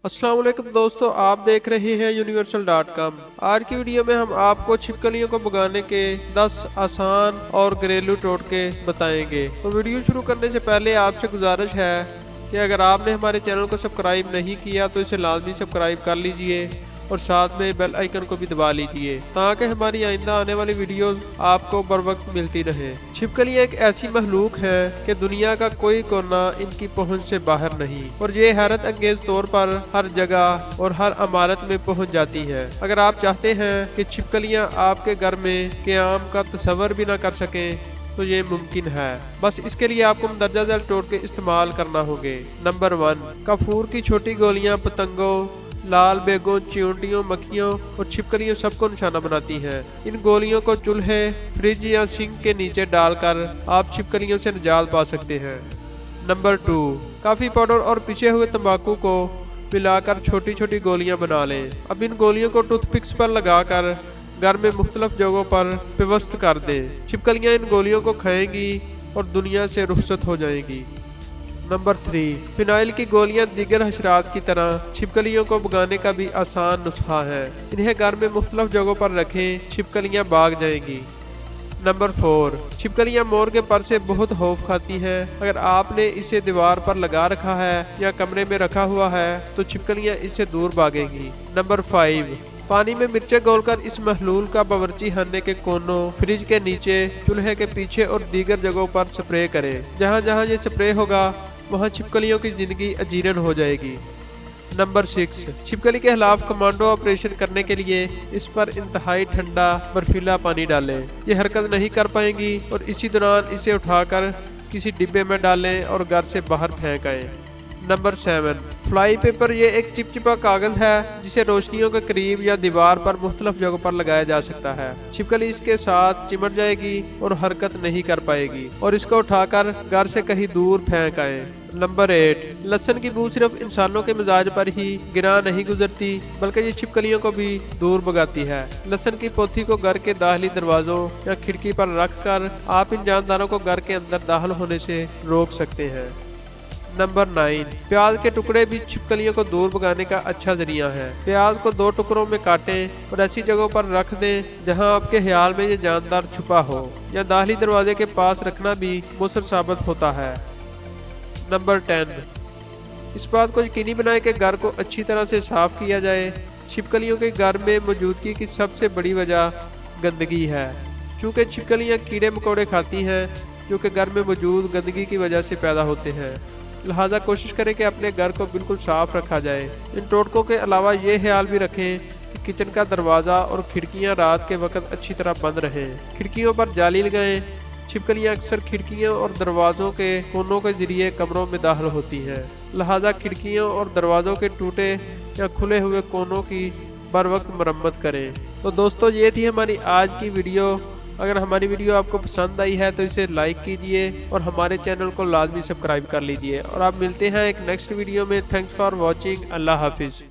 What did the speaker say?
अस्सलाम वालेकुम दोस्तों, आप देख रहे हैं यूनिवर्सल.com। आज की वीडियो में हम आपको छिपकलियों को भगाने के 10 आसान और घरेलू टोटके बताएंगे। तो वीडियो शुरू करने से पहले आपसे गुजारिश है कि अगर आपने हमारे चैनल को सब्सक्राइब नहीं किया तो इसे लाजमी सब्सक्राइब कर लीजिए और साथ में बेल आइकन को भी दबा लीजिए ताकि हमारी आइंदा आने वाली वीडियोस आपको बर वक्त मिलती रहे। छिपकलियां एक ऐसी महलूक है कि दुनिया का कोई कोना इनकी पहुंच से बाहर नहीं और ये हैरत अंगेज तौर पर हर जगह और हर इमारत में पहुंच जाती है। अगर आप चाहते हैं कि छिपकलियां आपके घर में क़याम का तस्वर भी ना कर सकें तो ये मुमकिन है। बस इसके लिए आपको मंदरजा झैल टोटके इस्तेमाल करना होंगे। नंबर 1, काफूर की छोटी गोलियां पतंगों, लाल बेगों, चींटियों, मक्खियों और छिपकलियों सबको निशाना बनाती हैं। इन गोलियों को चूल्हे, फ्रिज या सिंक के नीचे डालकर आप छिपकलियों से निजात पा सकते हैं। नंबर 2, कॉफी पाउडर और पिसे हुए तंबाकू को मिलाकर छोटी छोटी गोलियां बना लें। अब इन गोलियों को टूथपिक्स पर लगाकर घर में मुख्तलिफ जगहों पर व्यवस्थित कर दें। छिपकलियां इन गोलियों को खाएंगी और दुनिया से रुखसत हो जाएंगी। नंबर 3, फिनाइल की गोलियां दीगर हशरात की तरह छिपकलियों को भगाने का भी आसान नुस्खा है। इन्हें घर में मुख्तलिफ जगहों पर रखें, छिपकलियां भाग जाएंगी। नंबर 4, छिपकलियां मोर के पर से बहुत खौफ खाती हैं। अगर आपने इसे दीवार पर लगा रखा है या कमरे में रखा हुआ है तो छिपकलियां इससे दूर भागेंगी। नंबर 5, पानी में मिर्चें घोलकर इस महलूल का बावर्ची खाने के कोनों, फ्रिज के नीचे, चूल्हे के पीछे और दीगर जगहों पर स्प्रे करें। जहां जहां ये स्प्रे होगा वहां छिपकलियों की जिंदगी अजीरन हो जाएगी। नंबर 6, छिपकली के खिलाफ कमांडो ऑपरेशन करने के लिए इस पर इंतहाई ठंडा बर्फीला पानी डालें। ये हरकत नहीं कर पाएंगी और इसी दौरान इसे उठाकर किसी डिब्बे में डालें और घर से बाहर फेंक आएं। नंबर 7, फ्लाई पेपर ये एक चिपचिपा कागज है जिसे रोशनियों के करीब या दीवार पर मुख्तलिफ जगहों पर लगाया जा सकता है। छिपकली इसके साथ चिमट जाएगी और हरकत नहीं कर पाएगी और इसको उठाकर घर से कहीं दूर फेंक आए। नंबर 8, लहसुन की बू सिर्फ इंसानों के मिजाज पर ही गिरा नहीं गुजरती बल्कि ये छिपकलियों को भी दूर भगाती है। लहसुन की पोथी को घर के दाखिली दरवाजों या खिड़की पर रख कर आप इन जानदारों को घर के अंदर दाखिल होने से रोक सकते हैं। नंबर 9, प्याज के टुकड़े भी छिपकलियों को दूर भगाने का अच्छा जरिया है। प्याज को 2 टुकड़ों में काटें और ऐसी जगहों पर रख दें जहां आपके ख्याल में ये जानदार छुपा हो या दाखिली दरवाजे के पास रखना भी मुसर साबित होता है। नंबर 10, इस बात को यकीनी बनाएं कि घर को अच्छी तरह से साफ किया जाए। छिपकलियों के घर में मौजूदगी की सबसे बड़ी वजह गंदगी है। चूँकि छिपकलियाँ कीड़े मकोड़े खाती हैं जो कि घर में मौजूद गंदगी की वजह से पैदा होते हैं, लिहाजा कोशिश करें कि अपने घर को बिल्कुल साफ रखा जाए। इन टोटकों के अलावा ये ख्याल भी रखें कि किचन का दरवाज़ा और खिड़कियां रात के वक्त अच्छी तरह बंद रहें। खिड़कियों पर जाली लगाएं। छिपकलियां अक्सर खिड़कियों और दरवाज़ों के कोनों के जरिए कमरों में दाखिल होती हैं, लिहाजा खिड़कियों और दरवाज़ों के टूटे या खुले हुए कोनों की बर वक्त मरम्मत करें। तो दोस्तों, ये थी हमारी आज की वीडियो। अगर हमारी वीडियो आपको पसंद आई है तो इसे लाइक कीजिए और हमारे चैनल को लाजमी सब्सक्राइब कर लीजिए और आप मिलते हैं एक नेक्स्ट वीडियो में। Thanks for watching. अल्लाह हाफिज़।